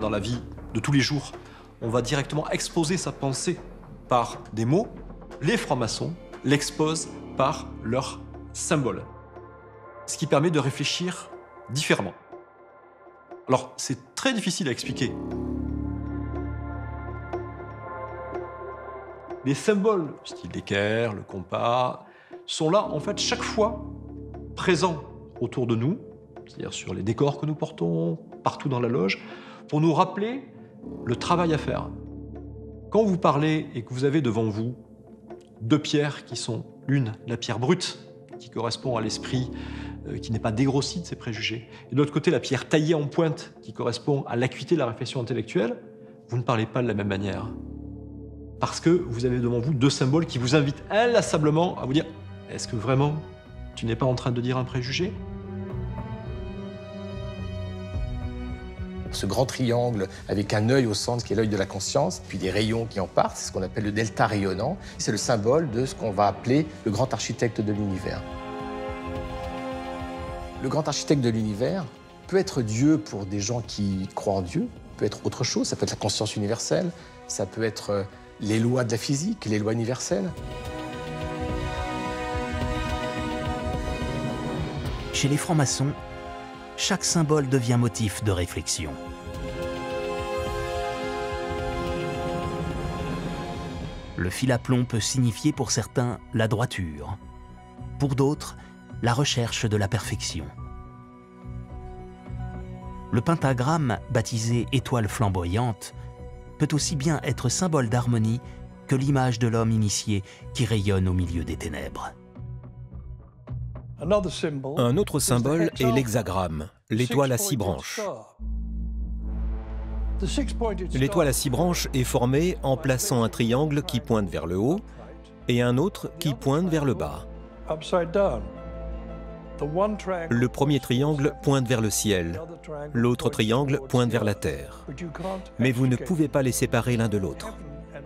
dans la vie de tous les jours. On va directement exposer sa pensée par des mots. Les francs-maçons l'exposent par leurs symboles. Ce qui permet de réfléchir différemment. Alors, c'est très difficile à expliquer. Les symboles, style l'équerre, le compas, sont là, en fait, chaque fois présents autour de nous, c'est-à-dire sur les décors que nous portons, partout dans la loge, pour nous rappeler le travail à faire. Quand vous parlez et que vous avez devant vous deux pierres qui sont l'une, la pierre brute, qui correspond à l'esprit qui n'est pas dégrossi de ses préjugés, et de l'autre côté, la pierre taillée en pointe, qui correspond à l'acuité de la réflexion intellectuelle, vous ne parlez pas de la même manière. Parce que vous avez devant vous deux symboles qui vous invitent inlassablement à vous dire « Est-ce que vraiment tu n'es pas en train de dire un préjugé ?» Ce grand triangle avec un œil au centre qui est l'œil de la conscience, puis des rayons qui en partent, c'est ce qu'on appelle le delta rayonnant. C'est le symbole de ce qu'on va appeler le grand architecte de l'univers. Le grand architecte de l'univers peut être Dieu pour des gens qui croient en Dieu, peut être autre chose, ça peut être la conscience universelle, ça peut être les lois de la physique, les lois universelles. Chez les francs-maçons, chaque symbole devient motif de réflexion. Le fil à plomb peut signifier pour certains la droiture, pour d'autres la recherche de la perfection. Le pentagramme, baptisé étoile flamboyante, peut aussi bien être symbole d'harmonie que l'image de l'homme initié qui rayonne au milieu des ténèbres. Un autre symbole est l'hexagramme, l'étoile à 6 branches. L'étoile à 6 branches est formée en plaçant un triangle qui pointe vers le haut et un autre qui pointe vers le bas. Le premier triangle pointe vers le ciel, l'autre triangle pointe vers la terre. Mais vous ne pouvez pas les séparer l'un de l'autre.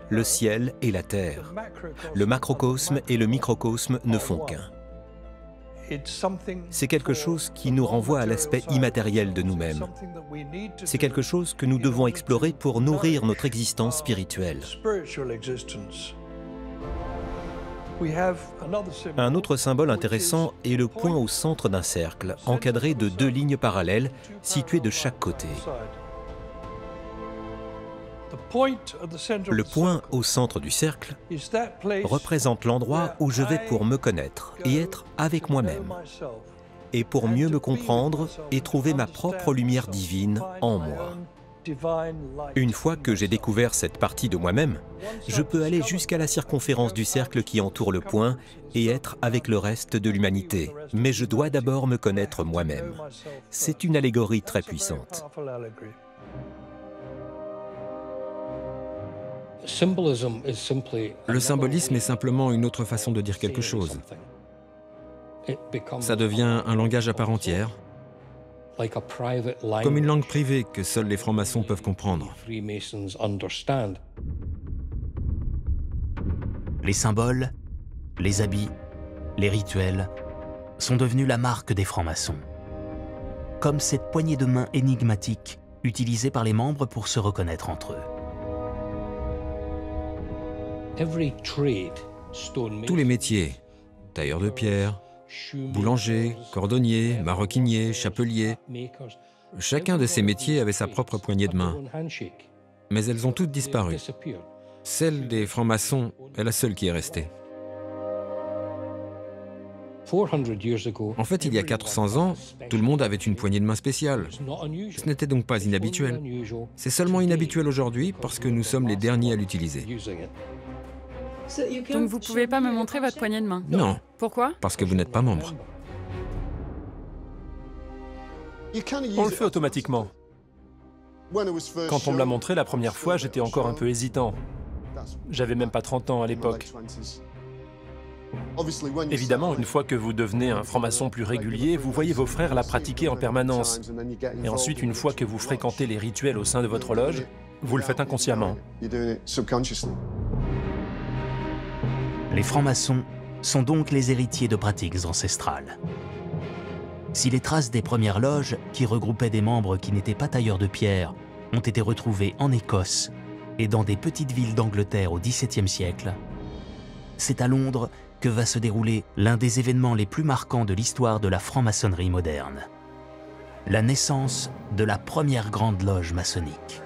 Le ciel et la terre, le macrocosme et le microcosme ne font qu'un. C'est quelque chose qui nous renvoie à l'aspect immatériel de nous-mêmes. C'est quelque chose que nous devons explorer pour nourrir notre existence spirituelle. Un autre symbole intéressant est le point au centre d'un cercle, encadré de 2 lignes parallèles situées de chaque côté. Le point au centre du cercle représente l'endroit où je vais pour me connaître et être avec moi-même, et pour mieux me comprendre et trouver ma propre lumière divine en moi. Une fois que j'ai découvert cette partie de moi-même, je peux aller jusqu'à la circonférence du cercle qui entoure le point et être avec le reste de l'humanité. Mais je dois d'abord me connaître moi-même. C'est une allégorie très puissante. Le symbolisme est simplement une autre façon de dire quelque chose. Ça devient un langage à part entière, comme une langue privée que seuls les francs-maçons peuvent comprendre. Les symboles, les habits, les rituels sont devenus la marque des francs-maçons. Comme cette poignée de main énigmatique utilisée par les membres pour se reconnaître entre eux. Tous les métiers, tailleur de pierre, boulanger, cordonnier, maroquinier, chapelier, chacun de ces métiers avait sa propre poignée de main. Mais elles ont toutes disparu. Celle des francs-maçons est la seule qui est restée. En fait, il y a 400 ans, tout le monde avait une poignée de main spéciale. Ce n'était donc pas inhabituel. C'est seulement inhabituel aujourd'hui parce que nous sommes les derniers à l'utiliser. Donc vous pouvez pas me montrer votre poignée de main? Non. Pourquoi? Parce que vous n'êtes pas membre. On le fait automatiquement. Quand on me l'a montré la première fois, j'étais encore un peu hésitant. J'avais même pas 30 ans à l'époque. Évidemment, une fois que vous devenez un franc-maçon plus régulier, vous voyez vos frères la pratiquer en permanence. Et ensuite, une fois que vous fréquentez les rituels au sein de votre loge, vous le faites inconsciemment. Les francs-maçons sont donc les héritiers de pratiques ancestrales. Si les traces des premières loges, qui regroupaient des membres qui n'étaient pas tailleurs de pierre, ont été retrouvés en Écosse et dans des petites villes d'Angleterre au XVIIe siècle, c'est à Londres que va se dérouler l'un des événements les plus marquants de l'histoire de la franc-maçonnerie moderne. La naissance de la première grande loge maçonnique.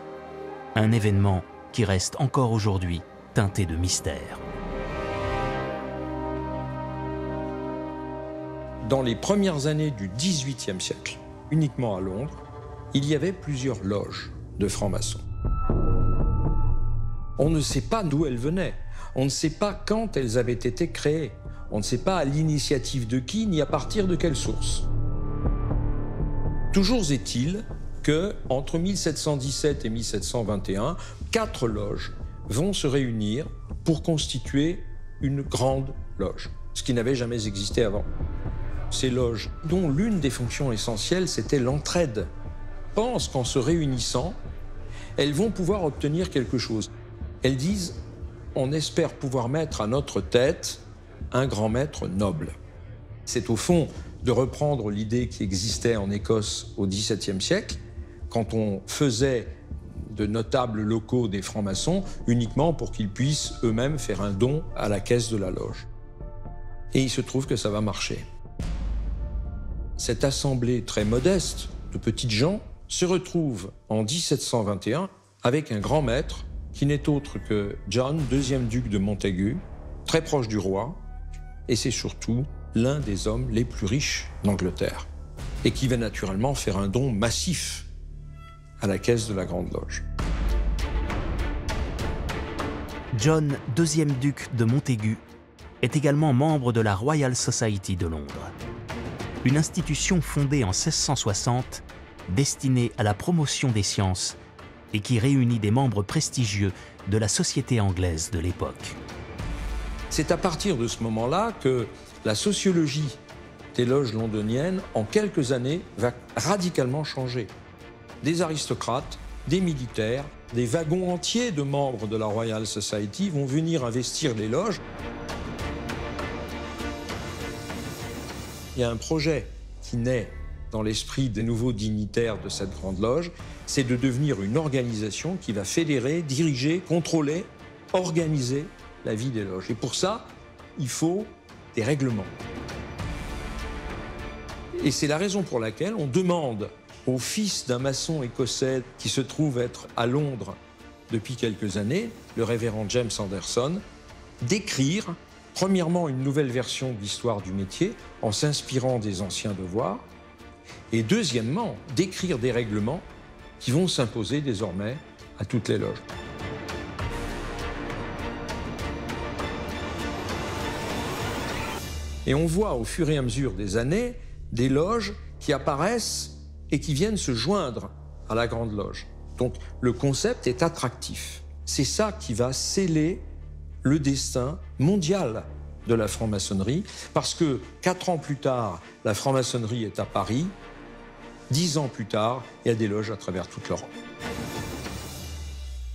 Un événement qui reste encore aujourd'hui teinté de mystère. Dans les premières années du XVIIIe siècle, uniquement à Londres, il y avait plusieurs loges de francs-maçons. On ne sait pas d'où elles venaient, on ne sait pas quand elles avaient été créées, on ne sait pas à l'initiative de qui ni à partir de quelle source. Toujours est-il que, entre 1717 et 1721, 4 loges vont se réunir pour constituer une grande loge, ce qui n'avait jamais existé avant. Ces loges, dont l'une des fonctions essentielles, c'était l'entraide, pensent qu'en se réunissant, elles vont pouvoir obtenir quelque chose. Elles disent « on espère pouvoir mettre à notre tête un grand maître noble ». C'est au fond de reprendre l'idée qui existait en Écosse au XVIIe siècle, quand on faisait de notables locaux des francs-maçons uniquement pour qu'ils puissent eux-mêmes faire un don à la caisse de la loge. Et il se trouve que ça va marcher. Cette assemblée très modeste de petites gens se retrouve en 1721 avec un grand maître qui n'est autre que John, deuxième duc de Montaigu, très proche du roi, et c'est surtout l'un des hommes les plus riches d'Angleterre, et qui va naturellement faire un don massif à la caisse de la Grande Loge. John, deuxième duc de Montaigu, est également membre de la Royal Society de Londres, une institution fondée en 1660 destinée à la promotion des sciences et qui réunit des membres prestigieux de la société anglaise de l'époque. C'est à partir de ce moment-là que la sociologie des loges londoniennes, en quelques années, va radicalement changer. Des aristocrates, des militaires, des wagons entiers de membres de la Royal Society vont venir investir les loges. Il y a un projet qui naît dans l'esprit des nouveaux dignitaires de cette grande loge, c'est de devenir une organisation qui va fédérer, diriger, contrôler, organiser la vie des loges. Et pour ça, il faut des règlements. Et c'est la raison pour laquelle on demande au fils d'un maçon écossais qui se trouve être à Londres depuis quelques années, le révérend James Anderson, d'écrire, premièrement, une nouvelle version de l'histoire du métier en s'inspirant des anciens devoirs, et deuxièmement, d'écrire des règlements qui vont s'imposer désormais à toutes les loges. Et on voit au fur et à mesure des années des loges qui apparaissent et qui viennent se joindre à la Grande Loge. Donc le concept est attractif. C'est ça qui va sceller le destin mondial de la franc-maçonnerie, parce que 4 ans plus tard, la franc-maçonnerie est à Paris, 10 ans plus tard, il y a des loges à travers toute l'Europe.